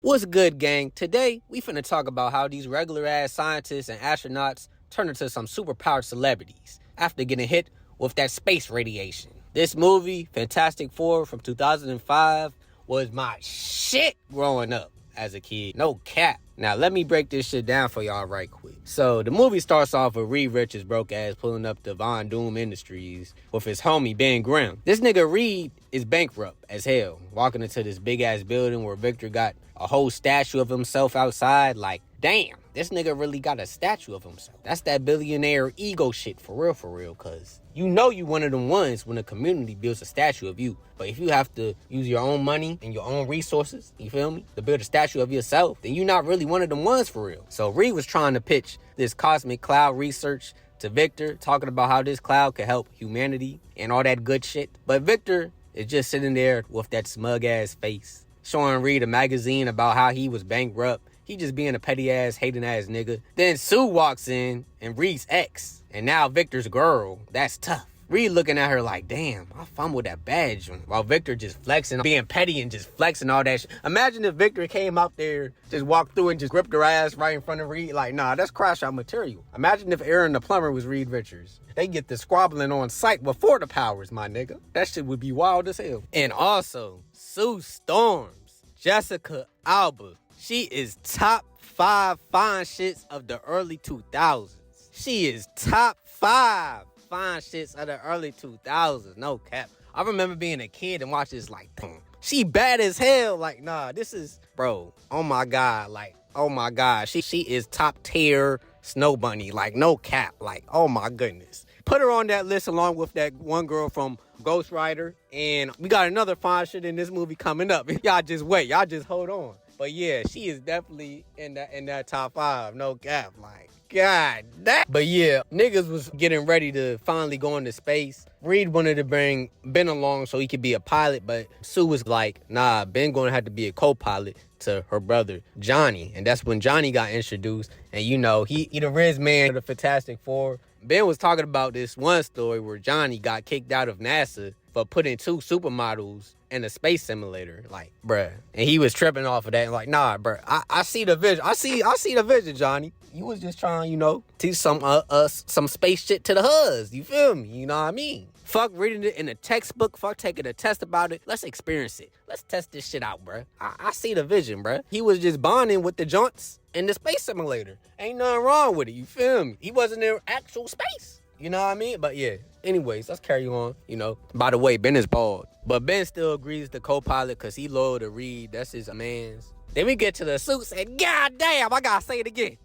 What's good, gang? Today, we finna talk about how these regular-ass scientists and astronauts turn into some superpowered celebrities after getting hit with that space radiation. This movie, Fantastic Four from 2005, was my shit growing up as a kid. No cap. Now, let me break this shit down for y'all right quick. So, the movie starts off with Reed Richards' broke ass pulling up to Von Doom Industries with his homie Ben Grimm. This nigga Reed is bankrupt as hell, walking into this big ass building where Victor got a whole statue of himself outside. Like, damn, this nigga really got a statue of himself. That's that billionaire ego shit for real, cuz you know you one of them ones when a community builds a statue of you. But if you have to use your own money and your own resources, you feel me, to build a statue of yourself, then you're not really one of them ones for real. So Reed was trying to pitch this cosmic cloud research to Victor, talking about how this cloud could help humanity and all that good shit. But Victor is just sitting there with that smug ass face, showing Reed a magazine about how he was bankrupt. He just being a petty ass, hating ass nigga. Then Sue walks in and Reed's ex, and now Victor's girl. That's tough. Reed looking at her like, damn, I fumbled that badge. While Victor just flexing, being petty and just flexing all that shit. Imagine if Victor came out there, just walked through and just gripped her ass right in front of Reed. Like, nah, that's crash out material. Imagine if Aaron the plumber was Reed Richards. They get the squabbling on site before the powers, my nigga. That shit would be wild as hell. And also, Sue Storms, Jessica Alba. She is top 5 fine shits of the early 2000s. She is top 5 fine shits of the early 2000s. No cap. I remember being a kid and watching this like, damn, she bad as hell. Like, nah, this is, bro, oh my God. Like, oh my God. She is top tier Snow Bunny. Like, no cap. Like, oh my goodness. Put her on that list along with that one girl from Ghost Rider. And we got another fine shit in this movie coming up. Y'all just wait. Y'all just hold on. But yeah, she is definitely in that top 5. No cap. Like, God damn. But yeah, niggas was getting ready to finally go into space. Reed wanted to bring Ben along so he could be a pilot, but Sue was like, nah, Ben gonna have to be a co-pilot to her brother, Johnny. And that's when Johnny got introduced. And you know, he the Riz man of the Fantastic Four. Ben was talking about this one story where Johnny got kicked out of NASA for putting 2 supermodels in a space simulator. Like, bruh. And he was tripping off of that. Like, nah, bruh. I see the vision. I see the vision, Johnny. You was just trying, you know, teach some space shit to the huzz. You feel me? You know what I mean? Fuck reading it in a textbook. Fuck taking a test about it. Let's experience it. Let's test this shit out, bruh. I see the vision, bruh. He was just bonding with the joints in the space simulator. Ain't nothing wrong with it. You feel me? He wasn't in actual space. You know what I mean? But yeah. Anyways, let's carry on, you know. By the way, Ben is bald. But Ben still agrees to co-pilot because he loyal to Reed. That's his man's. Then we get to the suits and god damn, I gotta say it again.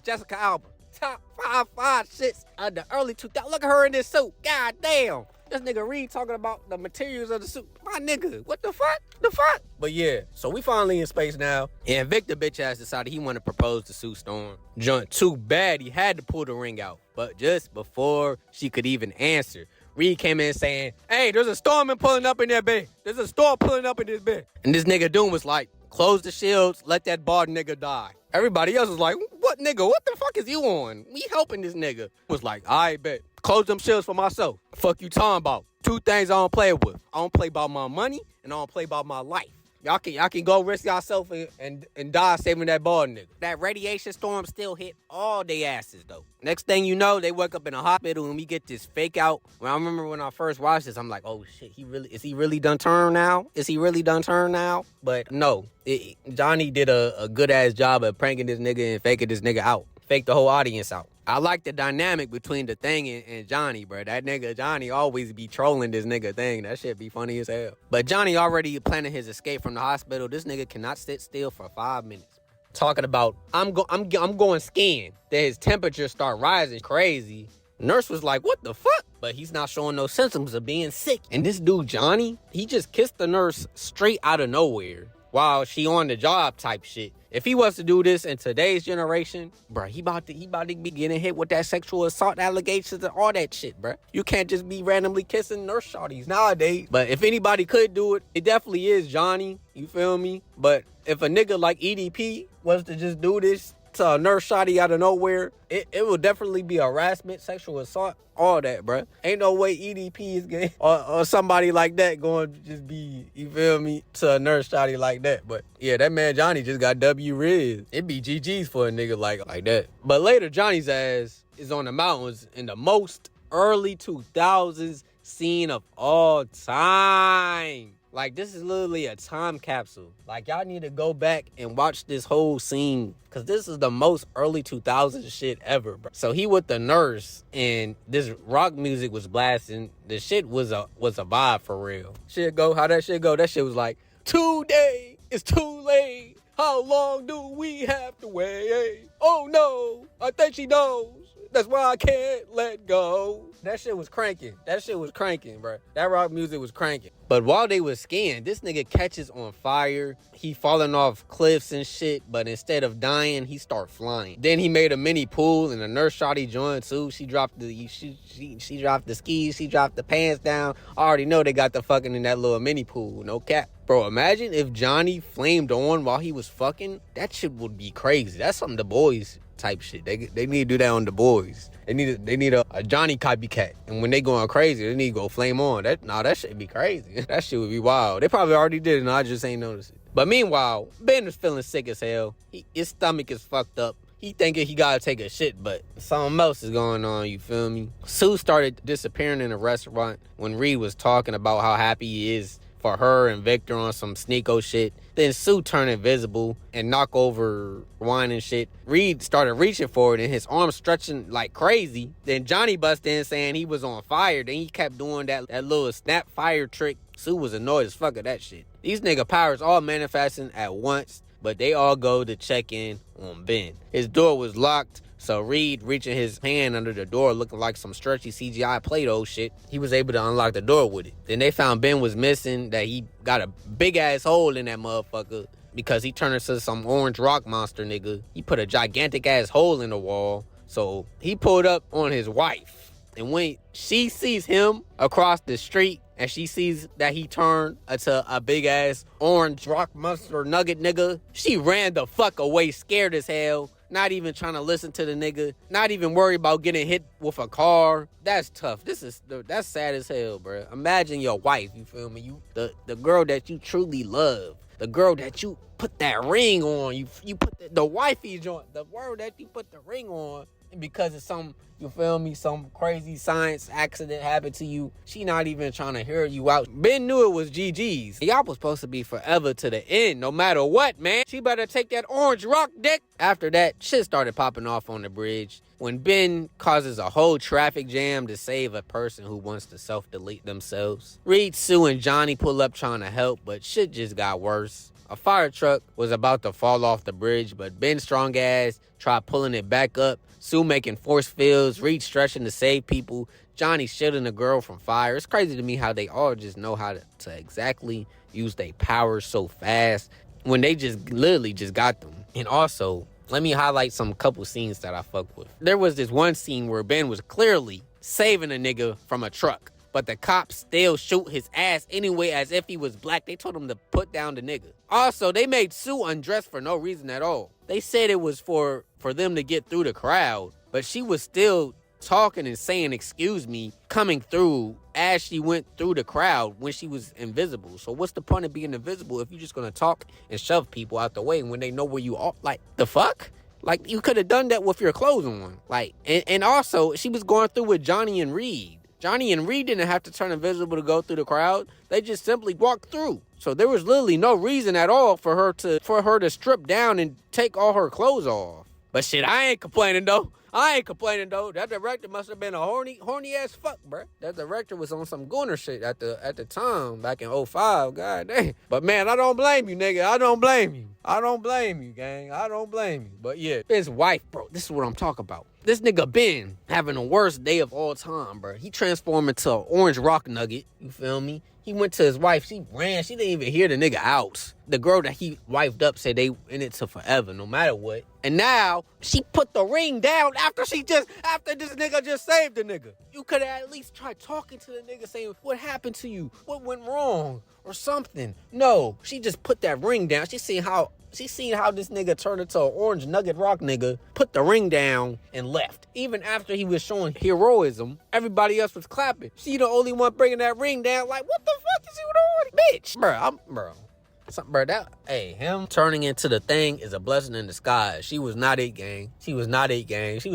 Jessica Alba. Top 5 shits of the early 2000s. Look at her in this suit. God damn. This nigga Reed talking about the materials of the suit. My nigga, what the fuck? But yeah, so we finally in space now. And Victor bitch ass decided he wanted to propose to Sue Storm. Junt too bad he had to pull the ring out. But just before she could even answer, Reed came in saying, hey, there's a storm pulling up in that bed. There's a storm pulling up in this bed. And this nigga Doom was like, close the shields, let that bald nigga die. Everybody else was like, what nigga? What the fuck is you on? We helping this nigga. Was like, I bet. Close them shields for myself. Fuck you talking about? 2 things I don't play with. I don't play about my money and I don't play about my life. Y'all can go risk yourself and die saving that bald nigga. That radiation storm still hit all they asses though. Next thing you know, they wake up in a hospital and we get this fake out. When I remember when I first watched this, I'm like, oh shit, is he really done turned now? But no, Johnny did a good ass job of pranking this nigga and faking this nigga out. Faked the whole audience out. I like the dynamic between the Thing and Johnny, bro. That nigga Johnny always be trolling this nigga Thing. That shit be funny as hell. But Johnny already planning his escape from the hospital. This nigga cannot sit still for 5 minutes. Talking about, I'm going skiing. Then his temperature start rising crazy. Nurse was like, what the fuck? But he's not showing no symptoms of being sick. And this dude, Johnny, he just kissed the nurse straight out of nowhere while she on the job type shit. If he was to do this in today's generation, bro, he about to be getting hit with that sexual assault allegations and all that shit, bro. You can't just be randomly kissing nurse shawties nowadays. But if anybody could do it, it definitely is Johnny. You feel me? But if a nigga like EDP was to just do this to a nurse shotty out of nowhere, it will definitely be harassment, sexual assault, all that, bruh. Ain't no way EDP is getting, or somebody like that going to just be, you feel me, to a nurse shotty like that. But yeah, that man Johnny just got W Riz. It be GG's for a nigga like that. But later, Johnny's ass is on the mountains in the most early 2000s scene of all time. Like, this is literally a time capsule. Like, y'all need to go back and watch this whole scene, because this is the most early 2000s shit ever, bro. So he with the nurse, and this rock music was blasting. The shit was a vibe for real. Shit go, how that shit go? That shit was like, today is too late. How long do we have to wait? Oh no, I think she knows. That's why I can't let go. That shit was cranking. Bro. That rock music was cranking. But while they was skiing, this nigga catches on fire. He falling off cliffs and shit, but instead of dying, he start flying. Then he made a mini pool, and the nurse shawty joined too. She dropped she dropped the skis, she dropped the pants down. I already know they got the fucking in that little mini pool, no cap. Bro, imagine if Johnny flamed on while he was fucking. That shit would be crazy. That's something the boys type shit. They need to do that on the boys. They need a Johnny copycat. And when they going crazy, they need to go flame on. That shit be crazy. That shit would be wild. They probably already did it and I just ain't noticed it. But meanwhile, Ben is feeling sick as hell. His stomach is fucked up. He thinking he gotta take a shit, but something else is going on, you feel me? Sue started disappearing in a restaurant when Reed was talking about how happy he is for her and Victor on some sneako shit. Then Sue turned invisible and knock over wine and shit. Reed started reaching for it and his arm stretching like crazy. Then Johnny busted in saying he was on fire. Then he kept doing that little snap fire trick. Sue was annoyed as fuck at that shit. These nigga powers all manifesting at once, but they all go to check in on Ben. His door was locked, so Reed, reaching his hand under the door looking like some stretchy CGI Play-Doh shit, he was able to unlock the door with it. Then they found Ben was missing, that he got a big-ass hole in that motherfucker because he turned into some orange rock monster nigga. He put a gigantic-ass hole in the wall, so he pulled up on his wife. And when she sees him across the street, and she sees that he turned into a big-ass orange rock monster nugget nigga, she ran the fuck away, scared as hell. Not even trying to listen to the nigga. Not even worried about getting hit with a car. That's tough. That's sad as hell, bro. Imagine your wife, you feel me? The girl that you truly love. The girl that you put that ring on. You put the wifey joint. The word that you put the ring on. And because of some, you feel me, some crazy science accident happened to you, she not even trying to hear you out. Ben knew it was GG's. Y'all was supposed to be forever to the end, no matter what, man. She better take that orange rock dick. After that, shit started popping off on the bridge when Ben causes a whole traffic jam to save a person who wants to self-delete themselves. Reed, Sue, and Johnny pull up trying to help, but shit just got worse. A fire truck was about to fall off the bridge, but Ben's strong ass tried pulling it back up. Sue making force fields, Reed stretching to save people, Johnny shielding the girl from fire. It's crazy to me how they all just know how to exactly use their powers so fast when they just literally just got them. And also, let me highlight some couple scenes that I fuck with. There was this one scene where Ben was clearly saving a nigga from a truck, but the cops still shoot his ass anyway as if he was black. They told him to put down the nigga. Also, they made Sue undress for no reason at all. They said it was for them to get through the crowd, but she was still talking and saying, excuse me, coming through as she went through the crowd when she was invisible. So what's the point of being invisible if you're just gonna talk and shove people out the way when they know where you are? Like, the fuck? Like, you could have done that with your clothes on. Like, and also, she was going through with Johnny and Reed. Johnny and Reed didn't have to turn invisible to go through the crowd. They just simply walked through. So there was literally no reason at all for her to strip down and take all her clothes off. But shit, I ain't complaining though. That director must have been a horny ass fuck, bruh. That director was on some gooner shit at the time, back in 2005, god damn. But man, I don't blame you, nigga. I don't blame you, gang. I don't blame you. But yeah, Ben's wife, bro, this is what I'm talking about. This nigga Ben having the worst day of all time, bro. He transformed into an orange rock nugget, you feel me? He went to his wife, she ran, she didn't even hear the nigga out. The girl that he wifed up said they in it to forever, no matter what. And now, she put the ring down after this nigga just saved the nigga. You could have at least tried talking to the nigga, saying, what happened to you? What went wrong? or something. No, she just put that ring down. She seen how this nigga turned into an orange nugget rock nigga, put the ring down, and left. Even after he was showing heroism, everybody else was clapping. She the only one bringing that ring down, like, what the fuck is you doing? Bitch. Him turning into the Thing is a blessing in disguise. She was not it, gang. She was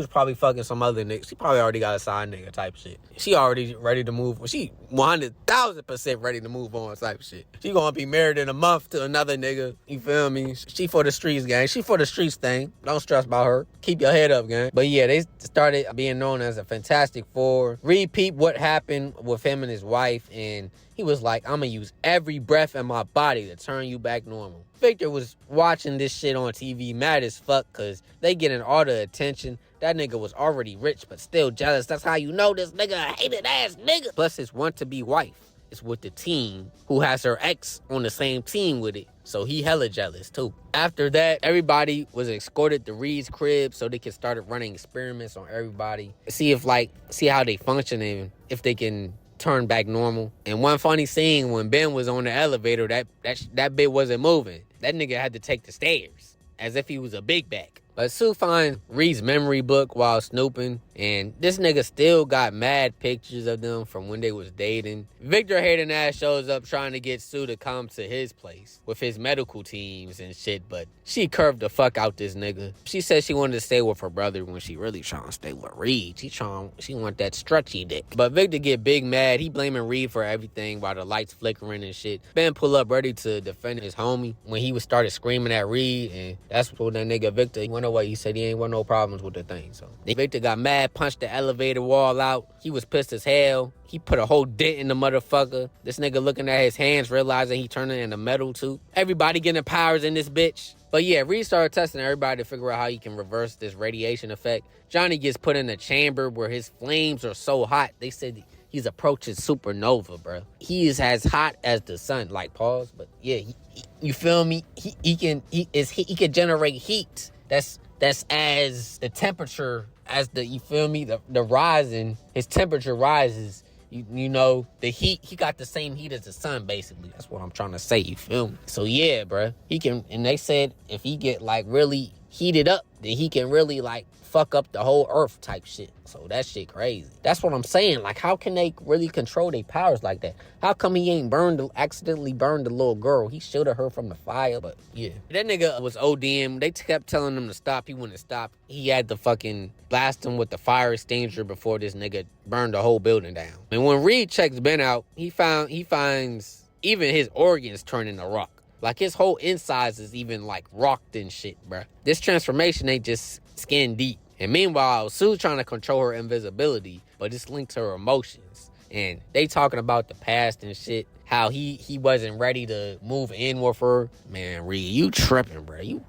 probably fucking some other nigga. She probably already got a side nigga type shit. She already ready to move. She 100,000% ready to move on type shit. She gonna be married in a month to another nigga. You feel me? She for the streets, gang. She for the streets thing. Don't stress about her. Keep your head up, gang. But yeah, they started being known as a Fantastic Four. Repeat what happened with him and his wife, and he was like, I'm gonna use every breath in my body to turn you back normal. Victor was watching this shit on TV mad as fuck because they getting all the attention. That nigga was already rich but still jealous. That's how you know this nigga a hated ass nigga. Plus his want-to-be wife is with the team who has her ex on the same team with it. So he hella jealous too. After that, everybody was escorted to Reed's crib so they could start running experiments on everybody. See how they function and if they can turn back normal. And one funny scene, when Ben was on the elevator, that bit wasn't moving. That nigga had to take the stairs as if he was a big back. But Sue finds Reed's memory book while snooping, and this nigga still got mad pictures of them from when they was dating. Victor hating ass shows up trying to get Sue to come to his place with his medical teams and shit, but she curved the fuck out this nigga. She said she wanted to stay with her brother when she really trying to stay with Reed. She want that stretchy dick. But Victor get big mad. He blaming Reed for everything while the lights flickering and shit. Ben pull up ready to defend his homie when he started screaming at Reed, and that's when that nigga Victor went away. He said he ain't want no problems with the thing. So Victor got mad, punched the elevator wall out. He was pissed as hell. He put a whole dent in the motherfucker. This nigga looking at his hands, realizing he turning into metal too. Everybody getting powers in this bitch. But yeah, Reed started testing everybody to figure out how he can reverse this radiation effect. Johnny gets put in a chamber where his flames are so hot. They said he's approaching supernova, bro. He is as hot as the sun. Like, pause, but yeah, you feel me? He can generate heat. That's as the temperature, as the, you feel me, the rising, his temperature rises. You know, the heat, he got the same heat as the sun, basically. That's what I'm trying to say, you feel me? So yeah, bro, he can, and they said if he get like really heated up, then he can really like fuck up the whole earth type shit. So that shit crazy. That's what I'm saying. Like, how can they really control their powers like that? How come he ain't accidentally burned the little girl? He shielded her from the fire, but yeah. That nigga was ODM. They kept telling him to stop. He wouldn't stop. He had to fucking blast him with the fire extinguisher before this nigga burned the whole building down. And when Reed checks Ben out, he finds even his organs turning to rock. Like, his whole insides is even like rocked and shit, bruh. This transformation ain't just skin deep. And meanwhile, Sue's trying to control her invisibility, but it's linked to her emotions. And they talking about the past and shit, how he wasn't ready to move in with her. Man, Reed, you tripping, bro. You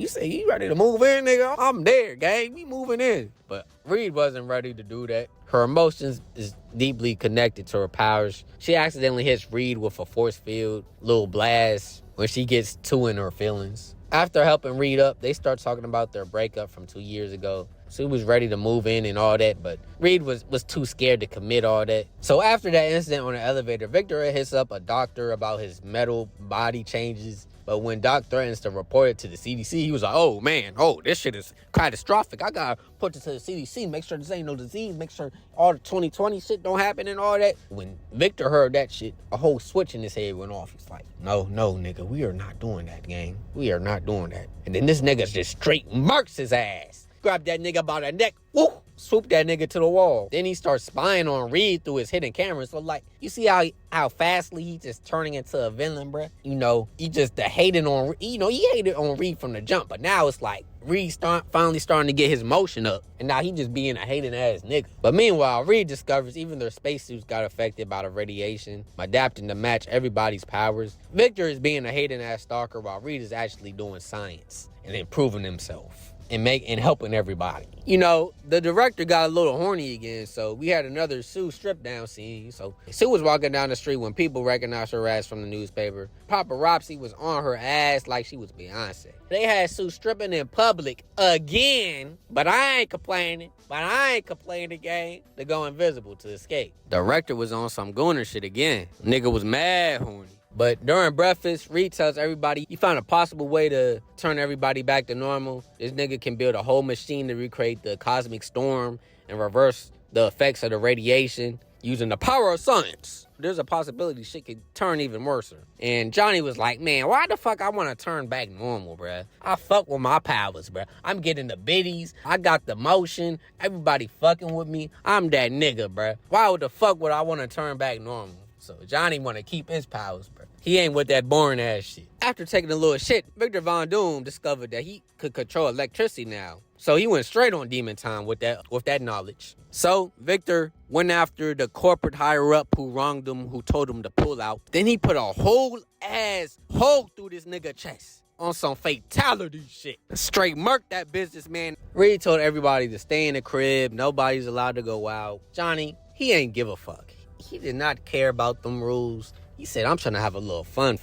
say you ready to move in, nigga? I'm there, gang. We moving in. But Reed wasn't ready to do that. Her emotions is deeply connected to her powers. She accidentally hits Reed with a force field, little blast, when she gets too in her feelings. After helping Reed up, they start talking about their breakup from 2 years ago. Sue was ready to move in and all that, but Reed was too scared to commit all that. So after that incident on the elevator, Victor hits up a doctor about his metal body changes. But when Doc threatens to report it to the CDC, he was like, oh, man, this shit is catastrophic. I got to put this to the CDC, make sure this ain't no disease, make sure all the 2020 shit don't happen and all that. When Victor heard that shit, a whole switch in his head went off. He's like, no, nigga, we are not doing that, gang. We are not doing that. And then this nigga just straight murks his ass. Grab that nigga by the neck, woo, swoop that nigga to the wall. Then he starts spying on Reed through his hidden cameras. So, like, you see how fastly he just turning into a villain, bruh? You know, he just hating on, he hated on Reed from the jump. But now it's like Reed finally starting to get his motion up. And now he just being a hating ass nigga. But meanwhile, Reed discovers even their spacesuits got affected by the radiation, adapting to match everybody's powers. Victor is being a hating ass stalker while Reed is actually doing science and improving himself. And helping everybody. You know, the director got a little horny again, so we had another Sue strip down scene. So Sue was walking down the street when people recognized her ass from the newspaper. Paparazzi was on her ass like she was Beyonce. They had Sue stripping in public again, but I ain't complaining. Gang. To go invisible to escape. Director was on some gooner shit again. Nigga was mad horny. But during breakfast, Reed tells everybody he found a possible way to turn everybody back to normal. This nigga can build a whole machine to recreate the cosmic storm and reverse the effects of the radiation using the power of science. There's a possibility shit could turn even worse. And Johnny was like, man, why the fuck I want to turn back normal, bruh? I fuck with my powers, bruh. I'm getting the biddies. I got the motion. Everybody fucking with me. I'm that nigga, bruh. Why the fuck would I want to turn back normal? So Johnny want to keep his powers, bruh. He ain't with that boring ass shit. After taking a little shit, Victor Von Doom discovered that he could control electricity now. So he went straight on demon time with that knowledge. So Victor went after the corporate higher up who wronged him, who told him to pull out. Then he put a whole ass hole through this nigga chest on some fatality shit. Straight murked that businessman. Reed told everybody to stay in the crib. Nobody's allowed to go out. Johnny, he ain't give a fuck. He did not care about them rules. He said, I'm trying to have a little fun.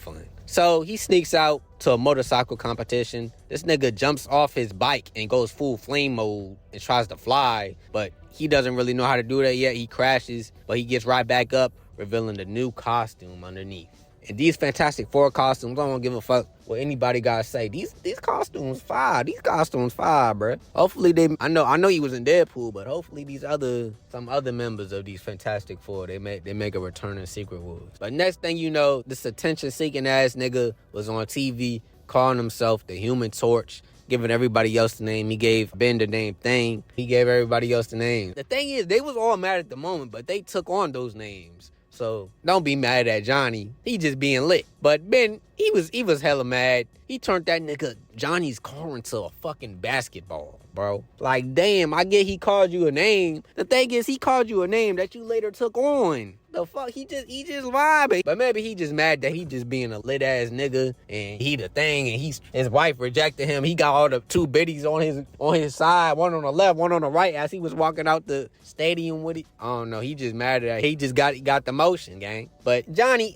So he sneaks out to a motorcycle competition. This nigga jumps off his bike and goes full flame mode and tries to fly, but he doesn't really know how to do that yet. He crashes, but he gets right back up, revealing the new costume underneath. And these Fantastic Four costumes, I don't give a fuck what anybody gotta say. These costumes fire. These costumes fire, bruh. Hopefully I know he was in Deadpool, but hopefully some other members of these Fantastic Four, they make a return in Secret Wars. But next thing you know, this attention-seeking ass nigga was on TV calling himself the Human Torch, giving everybody else the name. He gave Ben the name Thing. He gave everybody else the name. The thing is, they was all mad at the moment, but they took on those names. So don't be mad at Johnny. He just being lit. But Ben, he was hella mad. He turned that nigga Johnny's car into a fucking basketball, bro. Like, damn, I get he called you a name. The thing is, he called you a name that you later took on. The fuck, he just vibing. But maybe he just mad that he just being a lit ass nigga and he the thing and his wife rejected him. He got all the two biddies on his side, one on the left, one on the right as he was walking out the stadium with it. I don't know, he just mad at that. He just got the motion, gang. But Johnny,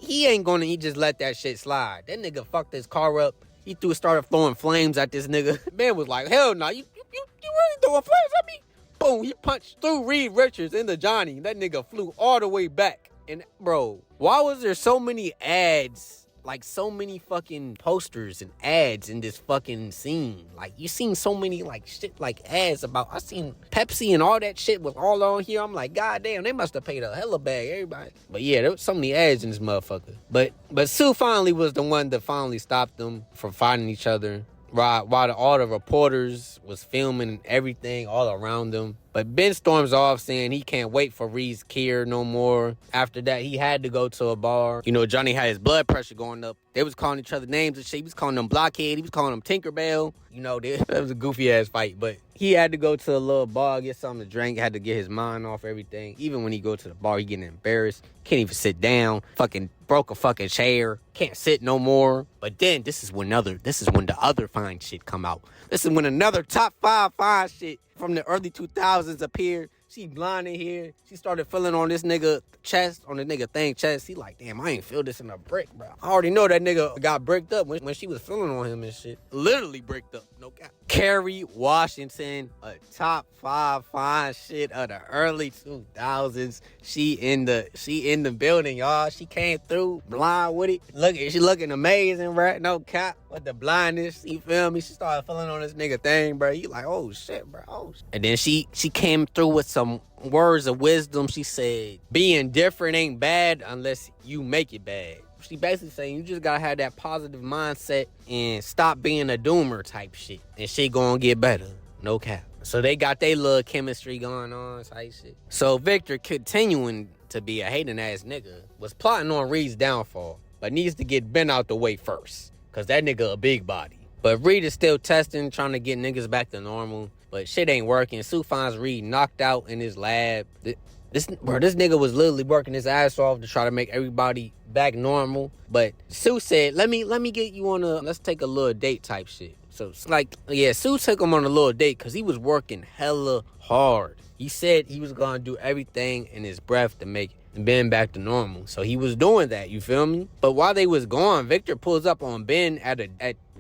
he ain't gonna just let that shit slide. That nigga fucked his car up. He started throwing flames at this nigga. Man was like, hell no, you really throwing flames at me? Boom, he punched through Reed Richards into Johnny. That nigga flew all the way back. And bro, why was there so many ads, like so many fucking posters and ads in this fucking scene? Like, you seen so many like shit like ads about, I seen Pepsi and all that shit was all on here. I'm like, god damn, they must have paid a hella bag, everybody. But yeah, there was so many ads in this motherfucker. But Sue finally was the one that finally stopped them from fighting each other. While all the reporters was filming everything all around them. But Ben storms off saying he can't wait for Reed's care no more. After that, he had to go to a bar. You know, Johnny had his blood pressure going up. They was calling each other names and shit. He was calling them Blockhead. He was calling them Tinkerbell. You know, that was a goofy-ass fight. But he had to go to a little bar, get something to drink, had to get his mind off everything. Even when he go to the bar, he getting embarrassed. Can't even sit down. Fucking broke a fucking chair. Can't sit no more. But then, this is when the other fine shit come out. This is when another top 5 fine shit from the early 2000s appeared. She blinded here. She started feeling on this nigga chest, on the nigga Thing chest. He like, damn, I ain't feel this in a brick, bro. I already know that nigga got bricked up when she was feeling on him and shit. Literally bricked up, no cap. Kerry Washington, a top 5 fine shit of the early 2000s. She in the building, y'all. She came through blind with it. She looking amazing, bro. No cap. With the blindness, you feel me? She started feeling on this nigga Thing, bro. You like, oh shit, bro. Oh shit. And then she came through with some words of wisdom. She said, being different ain't bad unless you make it bad. She basically saying you just gotta have that positive mindset and stop being a doomer type shit. And shit gonna get better. No cap. So they got their little chemistry going on type shit. So Victor, continuing to be a hating ass nigga, was plotting on Reed's downfall, but needs to get Ben out the way first. Cause that nigga a big body. But Reed is still testing, trying to get niggas back to normal. But shit ain't working. Sue finds Reed knocked out in his lab. This nigga was literally working his ass off to try to make everybody back normal. But Sue said, let me get you on let's take a little date type shit. So it's like, yeah, Sue took him on a little date because he was working hella hard. He said he was gonna do everything in his breath to make Ben back to normal. So he was doing that, you feel me? But while they was gone, Victor pulls up on Ben at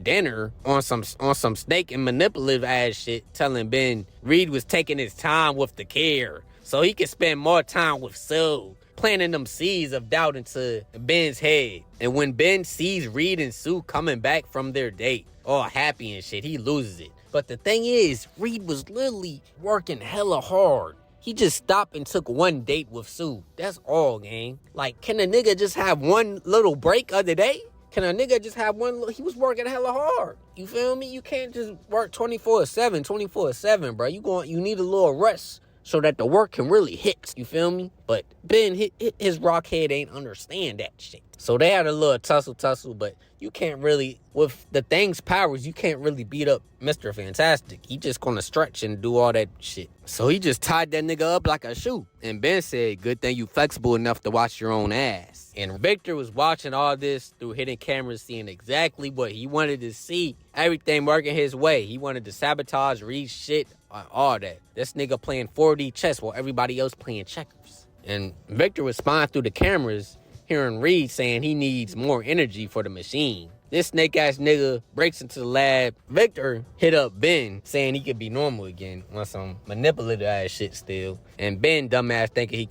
dinner on some snake and manipulative ass shit, telling Ben Reed was taking his time with the care so he could spend more time with Sue. planting them seeds of doubt into Ben's head. And when Ben sees Reed and Sue coming back from their date, all happy and shit, he loses it. But the thing is, Reed was literally working hella hard. He just stopped and took one date with Sue. That's all, gang. Like, can a nigga just have one little break of the day? Can a nigga just have one? He was working hella hard. You feel me? You can't just work 24/7, bro. You need a little rest so that the work can really hit. You feel me? But Ben, his rock head ain't understand that shit. So they had a little tussle, but you can't really, with the Thing's powers, you can't really beat up Mr. Fantastic. He just gonna stretch and do all that shit. So he just tied that nigga up like a shoe. And Ben said, good thing you flexible enough to watch your own ass. And Victor was watching all this through hidden cameras, seeing exactly what he wanted to see. Everything working his way. He wanted to sabotage Reed's shit, all that. This nigga playing 4D chess while everybody else playing checkers. And Victor was spying through the cameras, hearing Reed saying he needs more energy for the machine. This snake-ass nigga breaks into the lab. Victor hit up Ben, saying he could be normal again on some manipulative-ass shit still. And Ben, dumbass, thinking he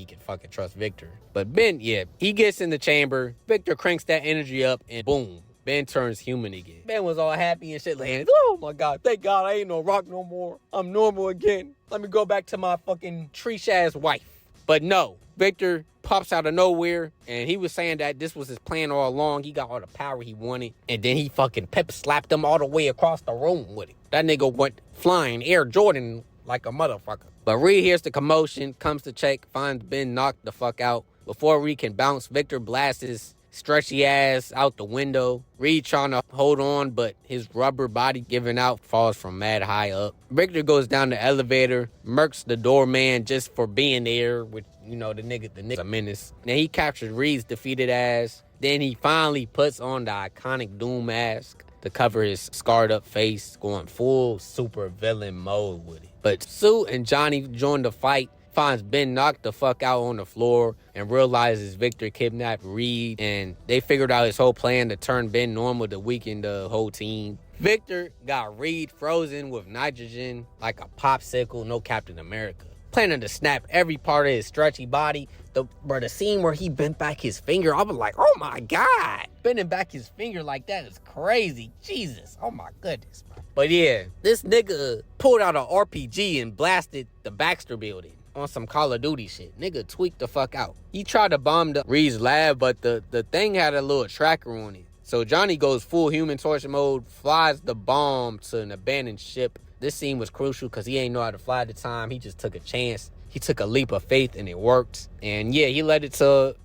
could fucking trust Victor. But Ben, yeah, he gets in the chamber. Victor cranks that energy up, and boom, Ben turns human again. Ben was all happy and shit, like, oh my God, thank God I ain't no rock no more. I'm normal again. Let me go back to my fucking tree-ass wife. But no, Victor pops out of nowhere, and he was saying that this was his plan all along. He got all the power he wanted, and then he fucking pep slapped him all the way across the room with it. That nigga went flying Air Jordan like a motherfucker. But Reed hears the commotion, comes to check, finds Ben knocked the fuck out. Before Reed can bounce, Victor blasts his stretchy ass out the window. Reed trying to hold on, but his rubber body giving out, falls from mad high up. Victor goes down the elevator, murks the doorman just for being there with, the nigga's a menace. Then he captures Reed's defeated ass. Then he finally puts on the iconic Doom mask to cover his scarred up face, going full super villain mode with it. But Sue and Johnny join the fight, finds Ben knocked the fuck out on the floor, and realizes Victor kidnapped Reed, and they figured out his whole plan to turn Ben normal to weaken the whole team. Victor got Reed frozen with nitrogen like a popsicle, no Captain America. Planning to snap every part of his stretchy body. The scene where he bent back his finger, I was like, oh my God. Bending back his finger like that is crazy. Jesus, oh my goodness. But yeah, this nigga pulled out an RPG and blasted the Baxter building on some Call of Duty shit. Nigga tweaked the fuck out. He tried to bomb Reed's lab, but the thing had a little tracker on it. So Johnny goes full Human Torch mode, flies the bomb to an abandoned ship. This scene was crucial because he ain't know how to fly at the time. He just took a chance. He took a leap of faith and it worked. And yeah, he led it to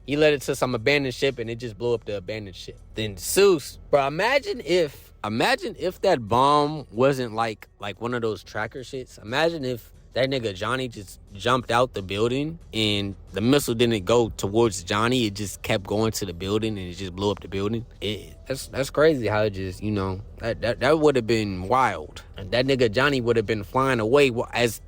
some abandoned ship and it just blew up the abandoned ship. Then Seuss, bro, imagine if that bomb wasn't like one of those tracker shits. Imagine if that nigga Johnny just jumped out the building and the missile didn't go towards Johnny. It just kept going to the building and it just blew up the building. That's crazy how it just, that would have been wild. And that nigga Johnny would have been flying away as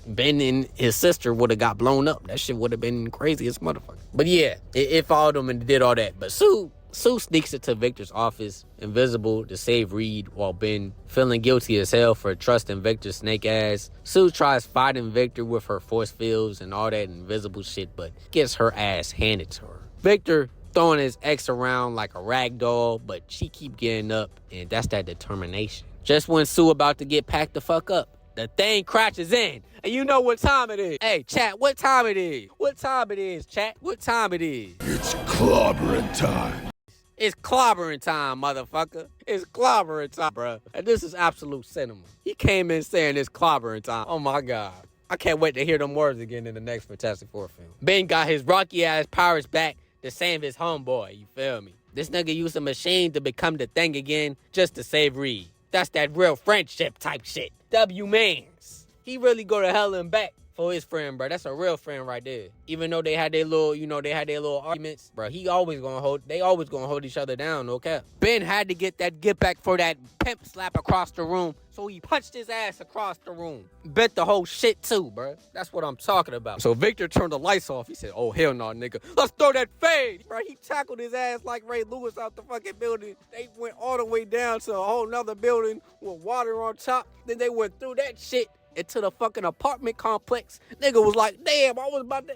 Ben and his sister would have got blown up. That shit would have been crazy as motherfucker. But yeah, it followed him and did all that. But Sue sneaks into Victor's office, invisible, to save Reed, while Ben, feeling guilty as hell for trusting Victor's snake ass. Sue tries fighting Victor with her force fields and all that invisible shit, but gets her ass handed to her. Victor throwing his ex around like a rag doll, but she keep getting up, and that's that determination. Just when Sue about to get packed the fuck up, the thing crashes in, and you know what time it is. Hey, chat, what time it is? What time it is, chat? What time it is? It's clobbering time. It's clobbering time, motherfucker. It's clobbering time, bruh. And this is absolute cinema. He came in saying it's clobbering time. Oh my God. I can't wait to hear them words again in the next Fantastic Four film. Ben got his rocky-ass powers back to save his homeboy, you feel me? This nigga used a machine to become the Thing again just to save Reed. That's that real friendship type shit. W-mans. He really go to hell and back for his friend, bro. That's a real friend right there. Even though they had their little, arguments, bro. They always gonna hold each other down, no cap. Ben had to get back for that pimp slap across the room, so he punched his ass across the room. Bet the whole shit too, bro. That's what I'm talking about. So Victor turned the lights off. He said, oh, hell no, nigga. Let's throw that fade. Bro, he tackled his ass like Ray Lewis out the fucking building. They went all the way down to a whole nother building with water on top. Then they went through that shit into the fucking apartment complex. Nigga was like, damn, I was about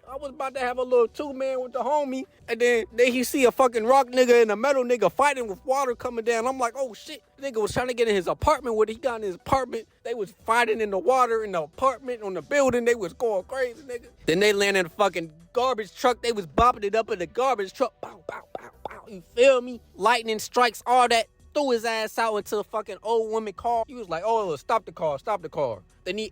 to have a little 2-man with the homie. And then he see a fucking rock nigga and a metal nigga fighting with water coming down. I'm like, oh shit. The nigga was trying to get in his apartment. When he got in his apartment, they was fighting in the water, in the apartment, on the building. They was going crazy, nigga. Then they landed in a fucking garbage truck. They was bopping it up in the garbage truck. Bow, bow, bow, bow. You feel me? Lightning strikes, all that. Threw his ass out into a fucking old woman car. He was like, oh, stop the car. Then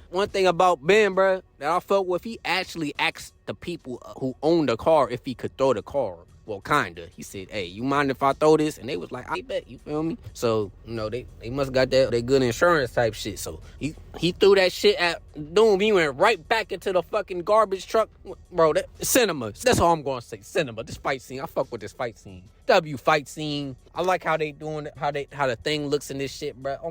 one thing about Ben, bruh, that I felt with, he actually asked the people who owned the car if he could throw the car. Well, kinda. He said, hey, you mind if I throw this? And they was like, I bet, you feel me? So, they must got that good insurance type shit. So he threw that shit at Doom. He went right back into the fucking garbage truck. Bro, cinema. That's all I'm gonna say. Cinema. This fight scene. I fuck with this fight scene. Fight scene. I like how they doing it, how the thing looks in this shit, bro. Oh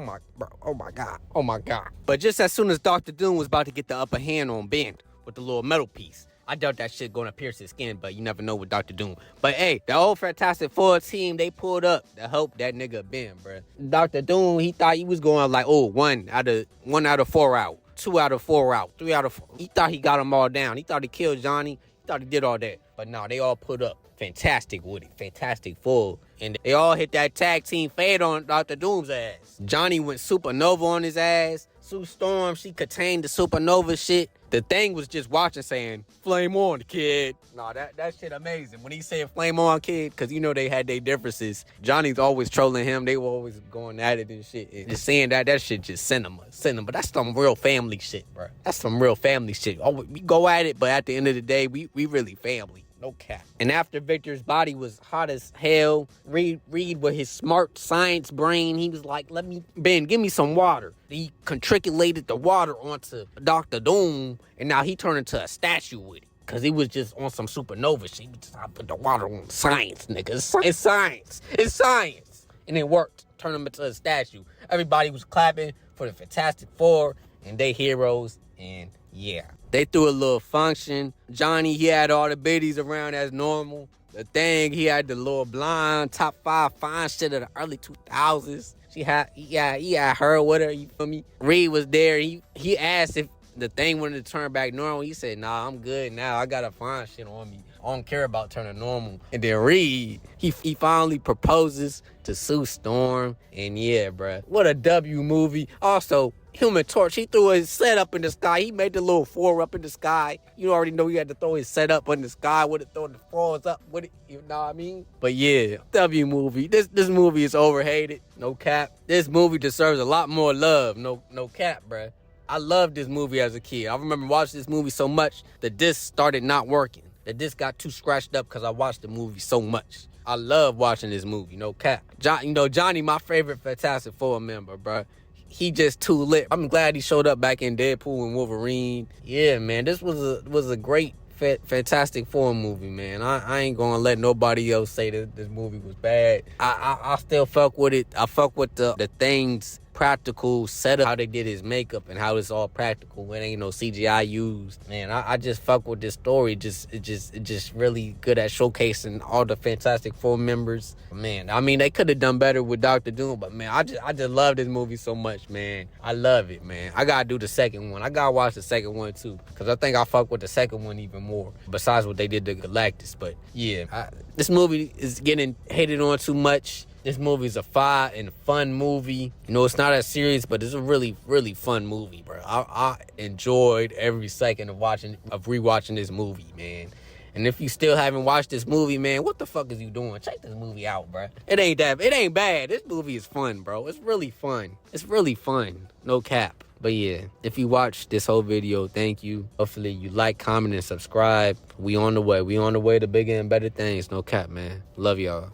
my god. But just as soon as Dr. Doom was about to get the upper hand on Ben with the little metal piece, I doubt that shit gonna pierce his skin, but you never know with Dr. Doom. But hey, the old Fantastic Four team, they pulled up to help that nigga Ben, bro. Dr. Doom, he thought he was going like, oh, 1 out of 4 out, 2 out of 4 out, 3 out of 4. He thought he got them all down. He thought he killed Johnny. He thought he did all that. But no, they all put up Fantastic with it. Fantastic Four. And they all hit that tag team fade on Dr. Doom's ass. Johnny went supernova on his ass. Sue Storm, she contained the supernova shit. The Thing was just watching saying, flame on, kid. Nah, that shit amazing. When he said flame on, kid, because they had their differences. Johnny's always trolling him. They were always going at it and shit. And just saying that shit just cinema. That's some real family shit, bro. That's some real family shit. Oh, we go at it, but at the end of the day, we really family. No cap. And after Victor's body was hot as hell, Reed with his smart science brain, he was like, Ben, give me some water. He contriculated the water onto Dr. Doom, and now he turned into a statue with it. Because he was just on some supernova shit. He was just, I put the water on science, nigga. It's science. And it worked. Turned him into a statue. Everybody was clapping for the Fantastic Four and they heroes, and yeah. They threw a little function. Johnny, he had all the biddies around as normal. The Thing, he had the little blonde, top 5 fine shit of the early 2000s. He had her with her, you feel me? Reed was there. He asked if the Thing wanted to turn back normal. He said, nah, I'm good now. I got a fine shit on me. I don't care about turning normal. And then Reed, he finally proposes to Sue Storm. And yeah, bruh, what a W movie. Also, Human Torch, he threw his set up in the sky. He made the little 4 up in the sky. You already know he had to throw his set up in the sky with it, throwing the 4s up with it. You know what I mean? But yeah, W movie. This movie is overhated. No cap. This movie deserves a lot more love. No cap, bruh. I loved this movie as a kid. I remember watching this movie so much, the disc started not working. The disc got too scratched up because I watched the movie so much. I love watching this movie, no cap. Johnny, my favorite Fantastic Four member, bruh. He just too lit. I'm glad he showed up back in Deadpool and Wolverine. Yeah, man, this was a great Fantastic Four movie, man. I ain't gonna let nobody else say that this movie was bad. I still fuck with it. I fuck with the Thing's practical setup, how they did his makeup and how it's all practical. It ain't no CGI used. Man, I just fuck with this story. It just really good at showcasing all the Fantastic Four members. Man, I mean, they could have done better with Dr. Doom, but man, I just love this movie so much, man. I love it, man. I gotta do the second one. I gotta watch the second one too, because I think I fuck with the second one even more, besides what they did to Galactus. But yeah, this movie is getting hated on too much. This movie is a fire and fun movie. It's not as serious, but it's a really, really fun movie, bro. I enjoyed every second of rewatching this movie, man. And if you still haven't watched this movie, man, what the fuck is you doing? Check this movie out, bro. It ain't bad. This movie is fun, bro. It's really fun. No cap. But yeah, if you watched this whole video, thank you. Hopefully you like, comment, and subscribe. We on the way. We on the way to bigger and better things. No cap, man. Love y'all.